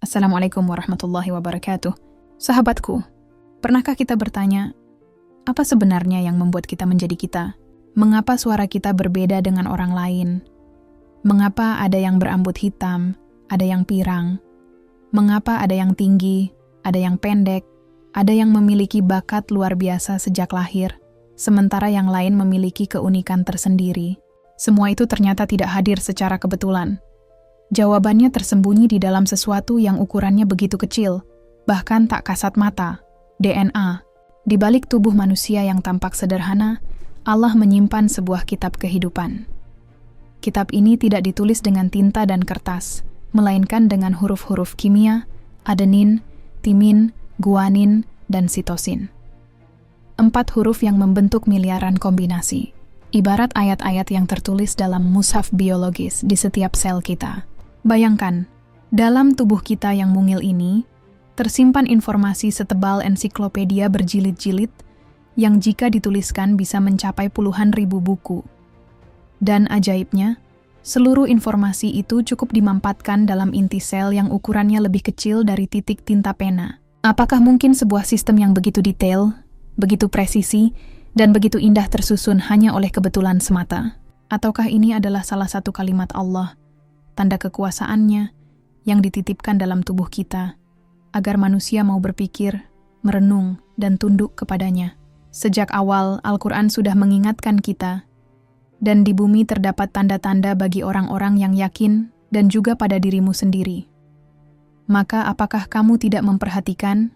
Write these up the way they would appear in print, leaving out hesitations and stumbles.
Assalamualaikum warahmatullahi wabarakatuh. Sahabatku, pernahkah kita bertanya, apa sebenarnya yang membuat kita menjadi kita? Mengapa suara kita berbeda dengan orang lain? Mengapa ada yang berambut hitam, ada yang pirang? Mengapa ada yang tinggi, ada yang pendek, ada yang memiliki bakat luar biasa sejak lahir, sementara yang lain memiliki keunikan tersendiri? Semua itu ternyata tidak hadir secara kebetulan. Jawabannya tersembunyi di dalam sesuatu yang ukurannya begitu kecil, bahkan tak kasat mata, DNA. Di balik tubuh manusia yang tampak sederhana, Allah menyimpan sebuah kitab kehidupan. Kitab ini tidak ditulis dengan tinta dan kertas, melainkan dengan huruf-huruf kimia, adenin, timin, guanin, dan sitosin. 4 huruf yang membentuk miliaran kombinasi, ibarat ayat-ayat yang tertulis dalam mushaf biologis di setiap sel kita. Bayangkan, dalam tubuh kita yang mungil ini, tersimpan informasi setebal ensiklopedia berjilid-jilid yang jika dituliskan bisa mencapai puluhan ribu buku. Dan ajaibnya, seluruh informasi itu cukup dimampatkan dalam inti sel yang ukurannya lebih kecil dari titik tinta pena. Apakah mungkin sebuah sistem yang begitu detail, begitu presisi, dan begitu indah tersusun hanya oleh kebetulan semata? Ataukah ini adalah salah satu kalimat Allah, tanda kekuasaannya yang dititipkan dalam tubuh kita, agar manusia mau berpikir, merenung, dan tunduk kepadanya? Sejak awal, Al-Quran sudah mengingatkan kita, dan di bumi terdapat tanda-tanda bagi orang-orang yang yakin dan juga pada dirimu sendiri. Maka apakah kamu tidak memperhatikan?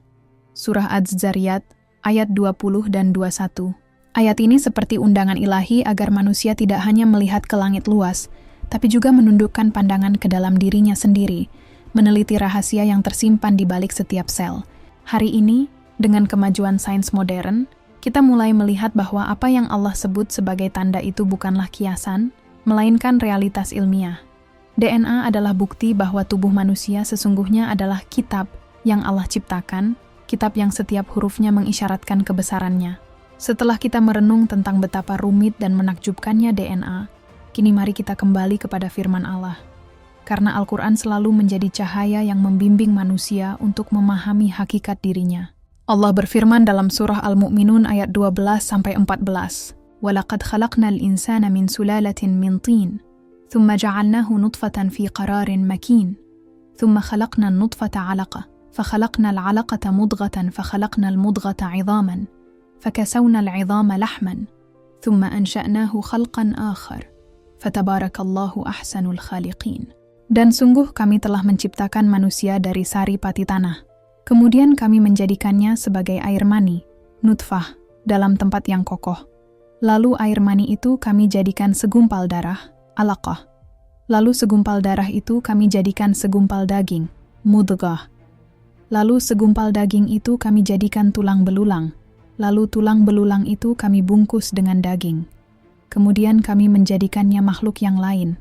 Surah Az-Zariyat, ayat 20 dan 21. Ayat ini seperti undangan ilahi agar manusia tidak hanya melihat ke langit luas, tapi juga menundukkan pandangan ke dalam dirinya sendiri, meneliti rahasia yang tersimpan di balik setiap sel. Hari ini, dengan kemajuan sains modern, kita mulai melihat bahwa apa yang Allah sebut sebagai tanda itu bukanlah kiasan, melainkan realitas ilmiah. DNA adalah bukti bahwa tubuh manusia sesungguhnya adalah kitab yang Allah ciptakan, kitab yang setiap hurufnya mengisyaratkan kebesarannya. Setelah kita merenung tentang betapa rumit dan menakjubkannya DNA, kini mari kita kembali kepada firman Allah. Karena Al-Quran selalu menjadi cahaya yang membimbing manusia untuk memahami hakikat dirinya. Allah berfirman dalam surah Al-Mu'minun ayat 12-14. وَلَقَدْ خَلَقْنَا الْإِنسَانَ مِنْ سُلَالَةٍ مِنْ طِينٍ ثُمَّ جَعَلْنَاهُ نُطْفَةً فِي قَرَارٍ مَكِينٍ ثُمَّ خَلَقْنَا النُّطْفَةَ عَلَقَةً فَخَلَقْنَا الْعَلَقَةَ مُضْغَةً فَخَلَقْنَا الْمُضْغَةَ عِظَامًا فَكَسَوْنَا الْعِظَامَ لَحْمًا ثُمَّ أَنْشَأْنَاهُ خَلْقًا آخَرَ Fatabarakallahu ahsanul khaliqin. Dan sungguh kami telah menciptakan manusia dari sari pati tanah. Kemudian kami menjadikannya sebagai air mani, nutfah, dalam tempat yang kokoh. Lalu air mani itu kami jadikan segumpal darah, alaqah. Lalu segumpal darah itu kami jadikan segumpal daging, mudghah. Lalu segumpal daging itu kami jadikan tulang belulang. Lalu tulang belulang itu kami bungkus dengan daging. Kemudian kami menjadikannya makhluk yang lain.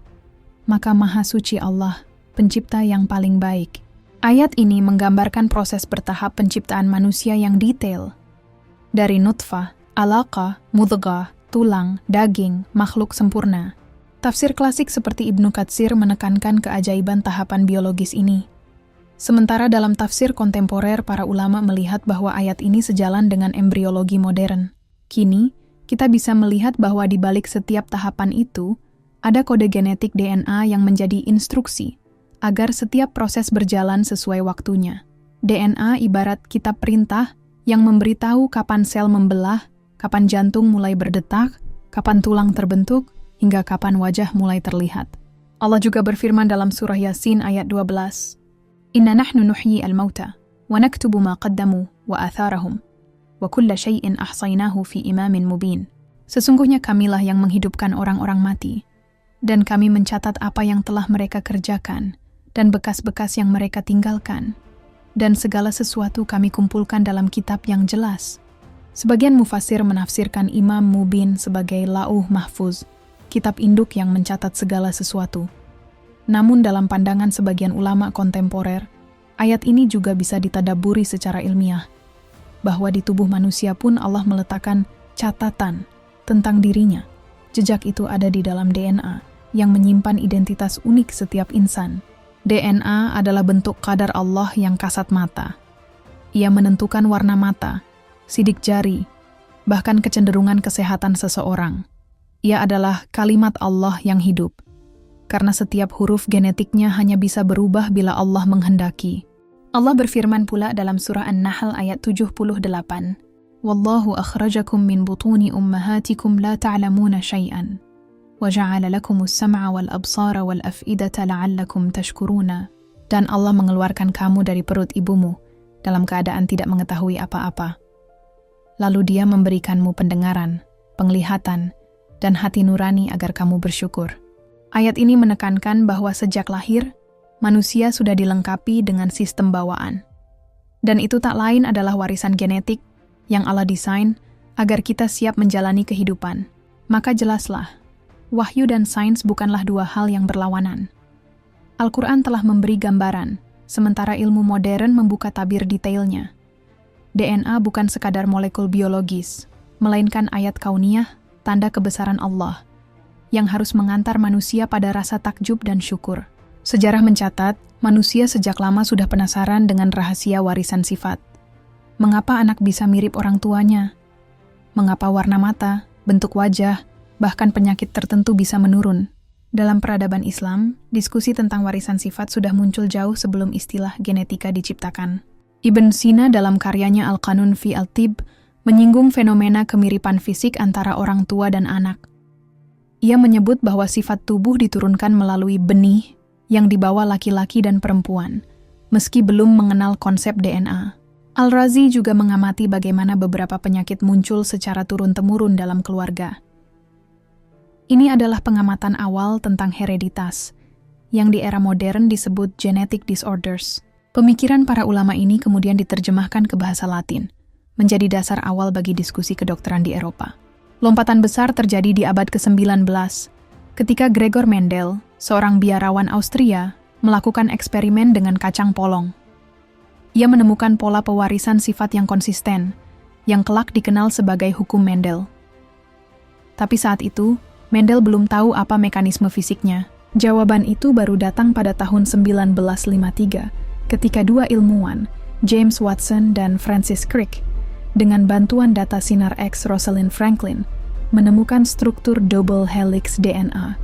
Maka Maha Suci Allah, pencipta yang paling baik. Ayat ini menggambarkan proses bertahap penciptaan manusia yang detail. Dari nutfah, alaqah, mudghah, tulang, daging, makhluk sempurna. Tafsir klasik seperti Ibnu Katsir menekankan keajaiban tahapan biologis ini. Sementara dalam tafsir kontemporer, para ulama melihat bahwa ayat ini sejalan dengan embriologi modern. Kini, kita bisa melihat bahwa di balik setiap tahapan itu, ada kode genetik DNA yang menjadi instruksi, agar setiap proses berjalan sesuai waktunya. DNA ibarat kitab perintah yang memberitahu kapan sel membelah, kapan jantung mulai berdetak, kapan tulang terbentuk, hingga kapan wajah mulai terlihat. Allah juga berfirman dalam surah Yasin ayat 12, Inna nahnu nuhyi al-mauta, wa naktubu ma qaddamu wa atharahum. وَكُلَّ شَيْءٍ أَحْصَيْنَاهُ فِي إِمَامٍ مُبِينٍ. Sesungguhnya kamilah yang menghidupkan orang-orang mati, dan kami mencatat apa yang telah mereka kerjakan, dan bekas-bekas yang mereka tinggalkan, dan segala sesuatu kami kumpulkan dalam kitab yang jelas. Sebagian mufassir menafsirkan Imam Mubin sebagai Lauh Mahfuz, kitab induk yang mencatat segala sesuatu. Namun dalam pandangan sebagian ulama kontemporer, ayat ini juga bisa ditadaburi secara ilmiah, bahwa di tubuh manusia pun Allah meletakkan catatan tentang dirinya. Jejak itu ada di dalam DNA yang menyimpan identitas unik setiap insan. DNA adalah bentuk qadar Allah yang kasat mata. Ia menentukan warna mata, sidik jari, bahkan kecenderungan kesehatan seseorang. Ia adalah kalimat Allah yang hidup, karena setiap huruf genetiknya hanya bisa berubah bila Allah menghendaki. Allah berfirman pula dalam surah An-Nahl ayat 78, "Wallahu akhrajakum min butuni ummahatikum la ta'lamuna syai'an, wa ja'ala lakumus sam'a wal absara wal af'idata la'allakum tashkuruna." Dan Allah mengeluarkan kamu dari perut ibumu dalam keadaan tidak mengetahui apa-apa. Lalu Dia memberikanmu pendengaran, penglihatan, dan hati nurani agar kamu bersyukur. Ayat ini menekankan bahwa sejak lahir, manusia sudah dilengkapi dengan sistem bawaan. Dan itu tak lain adalah warisan genetik yang Allah desain agar kita siap menjalani kehidupan. Maka jelaslah, wahyu dan sains bukanlah dua hal yang berlawanan. Al-Quran telah memberi gambaran, sementara ilmu modern membuka tabir detailnya. DNA bukan sekadar molekul biologis, melainkan ayat kauniyah, tanda kebesaran Allah, yang harus mengantar manusia pada rasa takjub dan syukur. Sejarah mencatat, manusia sejak lama sudah penasaran dengan rahasia warisan sifat. Mengapa anak bisa mirip orang tuanya? Mengapa warna mata, bentuk wajah, bahkan penyakit tertentu bisa menurun? Dalam peradaban Islam, diskusi tentang warisan sifat sudah muncul jauh sebelum istilah genetika diciptakan. Ibn Sina dalam karyanya Al-Qanun fi Al-Tib menyinggung fenomena kemiripan fisik antara orang tua dan anak. Ia menyebut bahwa sifat tubuh diturunkan melalui benih yang dibawa laki-laki dan perempuan, meski belum mengenal konsep DNA. Al-Razi juga mengamati bagaimana beberapa penyakit muncul secara turun-temurun dalam keluarga. Ini adalah pengamatan awal tentang hereditas, yang di era modern disebut genetic disorders. Pemikiran para ulama ini kemudian diterjemahkan ke bahasa Latin, menjadi dasar awal bagi diskusi kedokteran di Eropa. Lompatan besar terjadi di abad ke-19, ketika Gregor Mendel, seorang biarawan Austria, melakukan eksperimen dengan kacang polong. Ia menemukan pola pewarisan sifat yang konsisten, yang kelak dikenal sebagai hukum Mendel. Tapi saat itu, Mendel belum tahu apa mekanisme fisiknya. Jawaban itu baru datang pada tahun 1953, ketika dua ilmuwan, James Watson dan Francis Crick, dengan bantuan data sinar X Rosalind Franklin, menemukan struktur double helix DNA.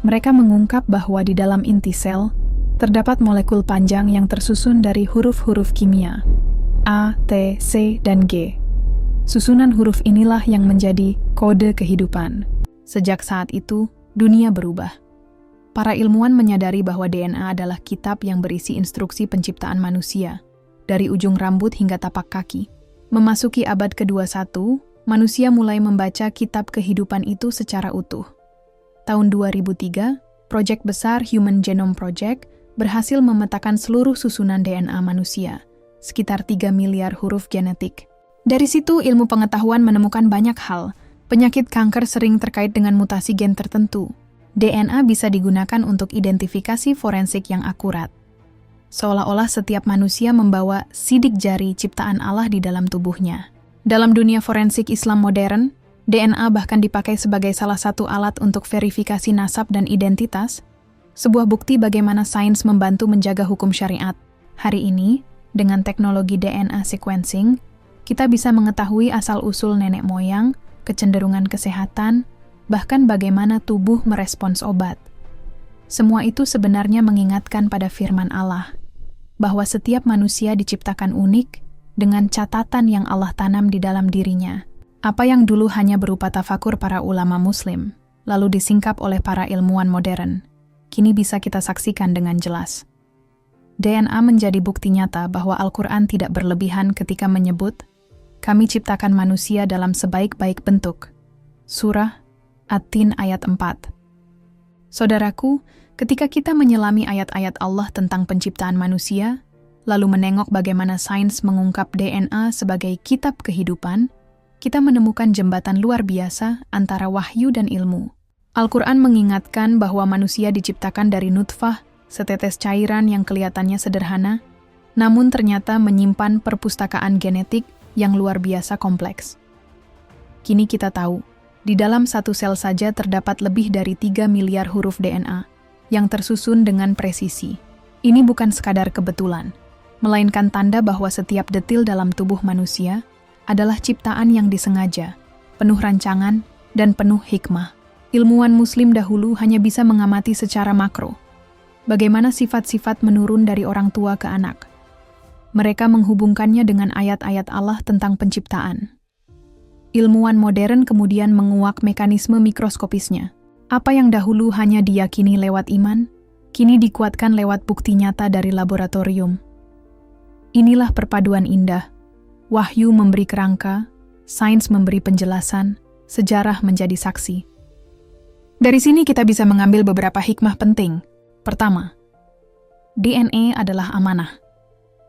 Mereka mengungkap bahwa di dalam inti sel terdapat molekul panjang yang tersusun dari huruf-huruf kimia A, T, C, dan G. Susunan huruf inilah yang menjadi kode kehidupan. Sejak saat itu, dunia berubah. Para ilmuwan menyadari bahwa DNA adalah kitab yang berisi instruksi penciptaan manusia, dari ujung rambut hingga tapak kaki. Memasuki abad ke-21, manusia mulai membaca kitab kehidupan itu secara utuh. Tahun 2003, proyek besar Human Genome Project berhasil memetakan seluruh susunan DNA manusia, sekitar 3 miliar huruf genetik. Dari situ, ilmu pengetahuan menemukan banyak hal. Penyakit kanker sering terkait dengan mutasi gen tertentu. DNA bisa digunakan untuk identifikasi forensik yang akurat. Seolah-olah setiap manusia membawa sidik jari ciptaan Allah di dalam tubuhnya. Dalam dunia forensik Islam modern, DNA bahkan dipakai sebagai salah satu alat untuk verifikasi nasab dan identitas, sebuah bukti bagaimana sains membantu menjaga hukum syariat. Hari ini, dengan teknologi DNA sequencing, kita bisa mengetahui asal-usul nenek moyang, kecenderungan kesehatan, bahkan bagaimana tubuh merespons obat. Semua itu sebenarnya mengingatkan pada firman Allah, bahwa setiap manusia diciptakan unik dengan catatan yang Allah tanam di dalam dirinya. Apa yang dulu hanya berupa tafakur para ulama muslim, lalu disingkap oleh para ilmuwan modern, kini bisa kita saksikan dengan jelas. DNA menjadi bukti nyata bahwa Al-Quran tidak berlebihan ketika menyebut, "Kami ciptakan manusia dalam sebaik-baik bentuk." Surah At-Tin ayat 4. Saudaraku, ketika kita menyelami ayat-ayat Allah tentang penciptaan manusia, lalu menengok bagaimana sains mengungkap DNA sebagai kitab kehidupan, kita menemukan jembatan luar biasa antara wahyu dan ilmu. Al-Quran mengingatkan bahwa manusia diciptakan dari nutfah, setetes cairan yang kelihatannya sederhana, namun ternyata menyimpan perpustakaan genetik yang luar biasa kompleks. Kini kita tahu, di dalam satu sel saja terdapat lebih dari 3 miliar huruf DNA, yang tersusun dengan presisi. Ini bukan sekadar kebetulan, melainkan tanda bahwa setiap detil dalam tubuh manusia adalah ciptaan yang disengaja, penuh rancangan, dan penuh hikmah. Ilmuwan Muslim dahulu hanya bisa mengamati secara makro, bagaimana sifat-sifat menurun dari orang tua ke anak. Mereka menghubungkannya dengan ayat-ayat Allah tentang penciptaan. Ilmuwan modern kemudian menguak mekanisme mikroskopisnya. Apa yang dahulu hanya diyakini lewat iman, kini dikuatkan lewat bukti nyata dari laboratorium. Inilah perpaduan indah. Wahyu memberi kerangka, sains memberi penjelasan, sejarah menjadi saksi. Dari sini kita bisa mengambil beberapa hikmah penting. Pertama, DNA adalah amanah.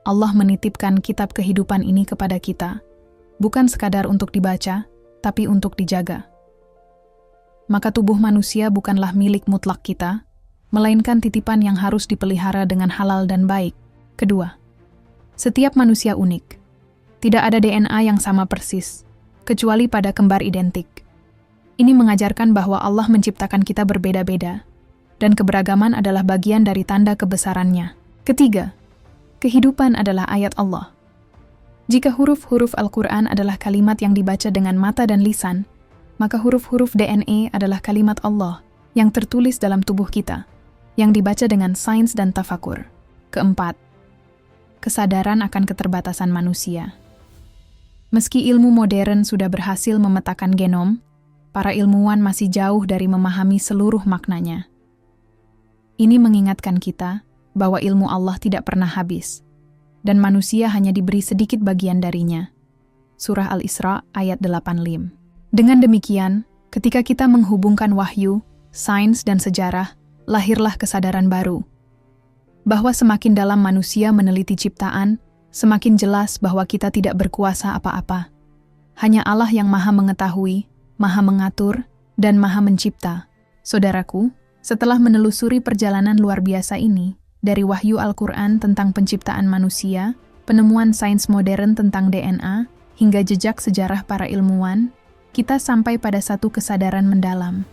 Allah menitipkan kitab kehidupan ini kepada kita, bukan sekadar untuk dibaca, tapi untuk dijaga. Maka tubuh manusia bukanlah milik mutlak kita, melainkan titipan yang harus dipelihara dengan halal dan baik. Kedua, setiap manusia unik. Tidak ada DNA yang sama persis, kecuali pada kembar identik. Ini mengajarkan bahwa Allah menciptakan kita berbeda-beda, dan keberagaman adalah bagian dari tanda kebesarannya. Ketiga, kehidupan adalah ayat Allah. Jika huruf-huruf Al-Quran adalah kalimat yang dibaca dengan mata dan lisan, maka huruf-huruf DNA adalah kalimat Allah yang tertulis dalam tubuh kita, yang dibaca dengan sains dan tafakur. Keempat, kesadaran akan keterbatasan manusia. Meski ilmu modern sudah berhasil memetakan genom, para ilmuwan masih jauh dari memahami seluruh maknanya. Ini mengingatkan kita bahwa ilmu Allah tidak pernah habis, dan manusia hanya diberi sedikit bagian darinya. Surah Al-Isra ayat 85. Dengan demikian, ketika kita menghubungkan wahyu, sains, dan sejarah, lahirlah kesadaran baru. Bahwa semakin dalam manusia meneliti ciptaan, semakin jelas bahwa kita tidak berkuasa apa-apa. Hanya Allah yang maha mengetahui, maha mengatur, dan maha mencipta. Saudaraku, setelah menelusuri perjalanan luar biasa ini, dari wahyu Al-Quran tentang penciptaan manusia, penemuan sains modern tentang DNA, hingga jejak sejarah para ilmuwan, kita sampai pada satu kesadaran mendalam.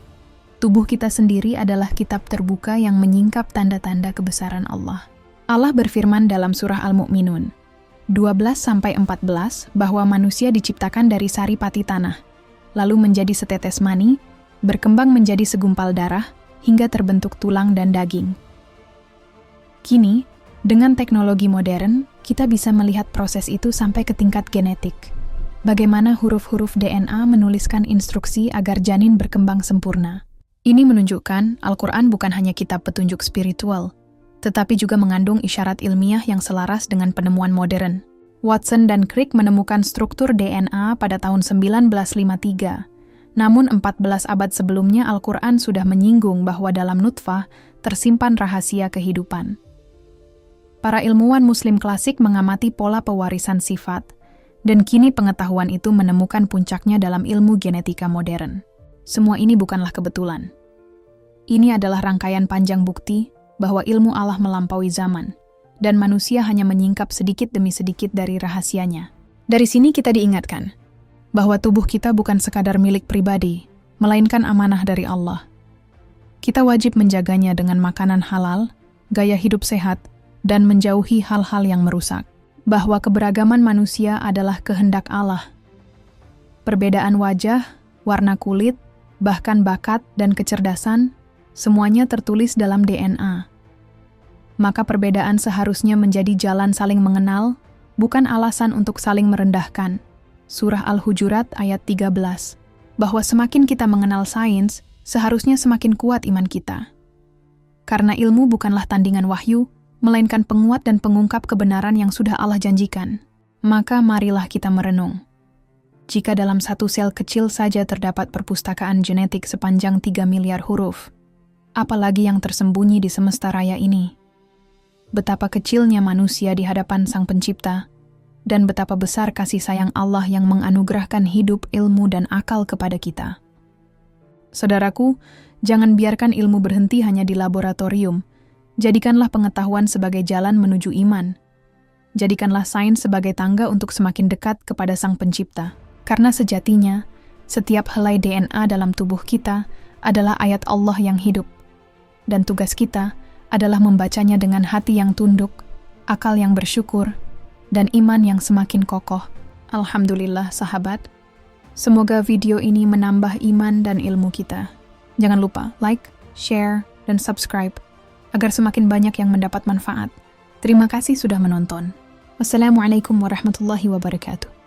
Tubuh kita sendiri adalah kitab terbuka yang menyingkap tanda-tanda kebesaran Allah. Allah berfirman dalam surah Al-Mu'minun 12-14 bahwa manusia diciptakan dari sari pati tanah, lalu menjadi setetes mani, berkembang menjadi segumpal darah, hingga terbentuk tulang dan daging. Kini, dengan teknologi modern, kita bisa melihat proses itu sampai ke tingkat genetik. Bagaimana huruf-huruf DNA menuliskan instruksi agar janin berkembang sempurna. Ini menunjukkan Al-Quran bukan hanya kitab petunjuk spiritual, tetapi juga mengandung isyarat ilmiah yang selaras dengan penemuan modern. Watson dan Crick menemukan struktur DNA pada tahun 1953. Namun 14 abad sebelumnya Al-Quran sudah menyinggung bahwa dalam nutfah tersimpan rahasia kehidupan. Para ilmuwan Muslim klasik mengamati pola pewarisan sifat, dan kini pengetahuan itu menemukan puncaknya dalam ilmu genetika modern. Semua ini bukanlah kebetulan. Ini adalah rangkaian panjang bukti bahwa ilmu Allah melampaui zaman, dan manusia hanya menyingkap sedikit demi sedikit dari rahasianya. Dari sini kita diingatkan bahwa tubuh kita bukan sekadar milik pribadi, melainkan amanah dari Allah. Kita wajib menjaganya dengan makanan halal, gaya hidup sehat, dan menjauhi hal-hal yang merusak. Bahwa keberagaman manusia adalah kehendak Allah. Perbedaan wajah, warna kulit, bahkan bakat dan kecerdasan, semuanya tertulis dalam DNA. Maka perbedaan seharusnya menjadi jalan saling mengenal, bukan alasan untuk saling merendahkan. Surah Al-Hujurat ayat 13. Bahwa semakin kita mengenal sains, seharusnya semakin kuat iman kita. Karena ilmu bukanlah tandingan wahyu, melainkan penguat dan pengungkap kebenaran yang sudah Allah janjikan. Maka marilah kita merenung. Jika dalam satu sel kecil saja terdapat perpustakaan genetik sepanjang 3 miliar huruf, apalagi yang tersembunyi di semesta raya ini. Betapa kecilnya manusia di hadapan Sang Pencipta, dan betapa besar kasih sayang Allah yang menganugerahkan hidup, ilmu, dan akal kepada kita. Saudaraku, jangan biarkan ilmu berhenti hanya di laboratorium. Jadikanlah pengetahuan sebagai jalan menuju iman. Jadikanlah sains sebagai tangga untuk semakin dekat kepada Sang Pencipta. Karena sejatinya, setiap helai DNA dalam tubuh kita adalah ayat Allah yang hidup. dan tugas kita adalah membacanya dengan hati yang tunduk, akal yang bersyukur, dan iman yang semakin kokoh. Alhamdulillah sahabat, semoga video ini menambah iman dan ilmu kita. Jangan lupa like, share, dan subscribe agar semakin banyak yang mendapat manfaat. Terima kasih sudah menonton. Wassalamualaikum warahmatullahi wabarakatuh.